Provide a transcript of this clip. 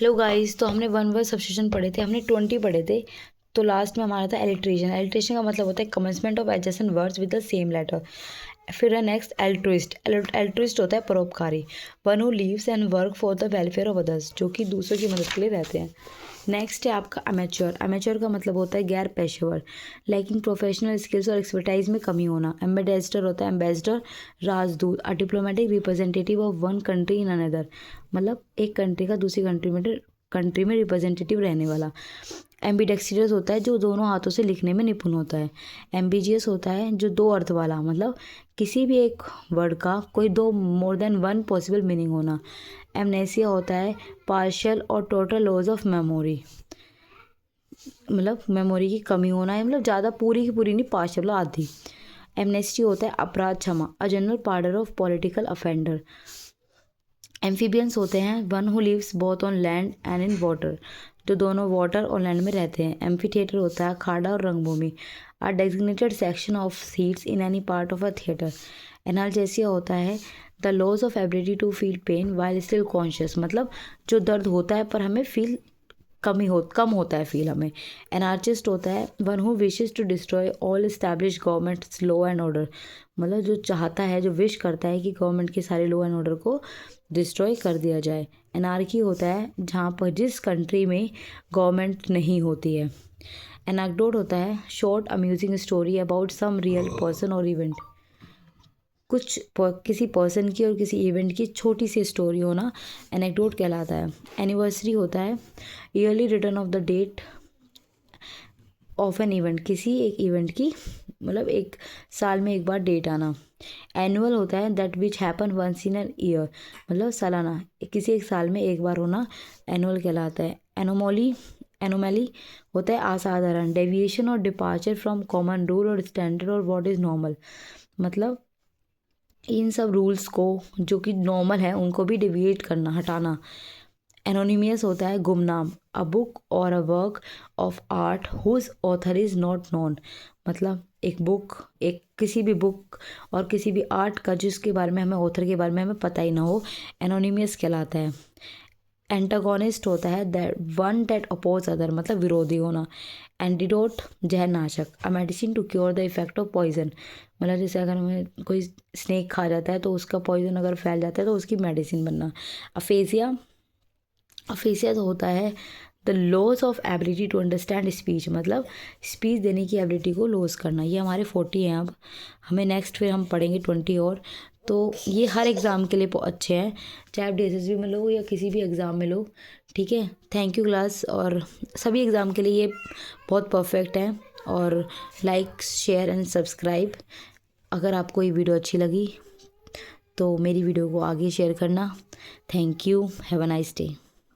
Hello guys, तो हमने one word substitution पढ़े थे, हमने 20 पढ़े थे। तो लास्ट में हमारा था एलिट्रेशन। एलिट्रेशन का मतलब होता है commencement of adjacent words with the same letter. फिर है नेक्स्ट एल्ट्रिस्ट। एल्ट्रिस्ट होता है परोपकारी, one who lives and work for the welfare of others, जो कि दूसरों की मदद के लिए रहते हैं। नेक्स्ट है आपका अमेच्योर। अमेच्योर का मतलब होता है गैर पेशेवर, लैकिंग प्रोफेशनल स्किल्स और एक्सपर्टाइज में कमी होना। एम्बेसडर होता है एम्बेसडर राजदूत, अ diplomatic representative of one country in another, मतलब एक कंट्री का दूसरी कंट्री में रिप्रेजेंटेटिव रहने वाला। एम्बीडेक्सिडस होता है जो दोनों हाथों से लिखने में निपुण होता है। एम्बिजियस होता है जो दो अर्थ वाला, मतलब किसी भी एक वर्ड का कोई दो more than one possible meaning होना। एमनेसिया होता है पार्शियल और टोटल लॉस ऑफ मेमोरी, मतलब मेमोरी की कमी होना है, मतलब ज़्यादा पूरी की पूरी नहीं, पार्शियल आधी। एमनेस्टी होता है अपराध क्षमा, a general pardon of political offender. Amphibians होते हैं one who lives both on land and in water, जो दोनों वाटर और लैंड में रहते हैं। एम्फीथिएटर होता है अखाड़ा और रंगभूमि, a designated section of seats in any part of a theatre. Analgesia होता है the loss of ability to feel pain while still conscious, मतलब जो दर्द होता है पर हमें फील कम होता है फील हमें। एनार्चिस्ट होता है one who wishes to destroy all establish governments law and order, मतलब जो चाहता है, जो विश करता है कि गवर्नमेंट के सारे लॉ एंड ऑर्डर को डिस्ट्रॉय कर दिया जाए। एनार्की होता है जहाँ पर जिस कंट्री में गवर्नमेंट नहीं होती है। एनेक्डोट होता है short amusing story about some real person और इवेंट, किसी पर्सन की और किसी इवेंट की छोटी सी स्टोरी होना एनेक्डोट कहलाता है। एनिवर्सरी होता है yearly return of the date of an event, किसी एक इवेंट की, मतलब एक साल में एक बार डेट आना। एनुअल होता है that which happen once in an year, मतलब सालाना, किसी एक साल में एक बार होना एनुअल कहलाता है। एनोमैली होता है असाधारण, डेविएशन और डिपार्चर फ्रॉम कॉमन रूल और स्टैंडर्ड और व्हाट इज़ नॉर्मल, मतलब इन सब रूल्स को जो कि नॉर्मल है उनको भी डिविएट करना, हटाना। एनोनिमियस होता है गुमनाम, अ बुक और a work of art whose author is not known, मतलब एक किसी भी बुक और किसी भी आर्ट का जिसके बारे में हमें, ऑथर के बारे में हमें पता ही ना हो, एनोनिमियस कहलाता है। एंटागोनिस्ट होता है that one that oppose other, मतलब विरोधी होना। एंटीडोट जहरनाशक, a medicine to cure the effect of poison, मतलब जैसे अगर हमें कोई स्नेक खा जाता है तो उसका पॉइजन अगर फैल जाता है तो उसकी मेडिसिन बनना। अफेजिया तो होता है the loss of ability to understand speech, मतलब स्पीच देने की एबिलिटी को लॉस करना। ये हमारे 40 हैं। अब हमें नेक्स्ट फिर हम पढ़ेंगे 20 और। तो ये हर एग्ज़ाम के लिए अच्छे हैं, चाहे आप DSSB में लो या किसी भी एग्ज़ाम में लो। ठीक है, थैंक यू क्लास, और सभी एग्ज़ाम के लिए ये बहुत परफेक्ट है। और लाइक शेयर एंड सब्सक्राइब। अगर आपको ये वीडियो अच्छी लगी तो मेरी वीडियो को आगे शेयर करना। Thank you, have a nice day.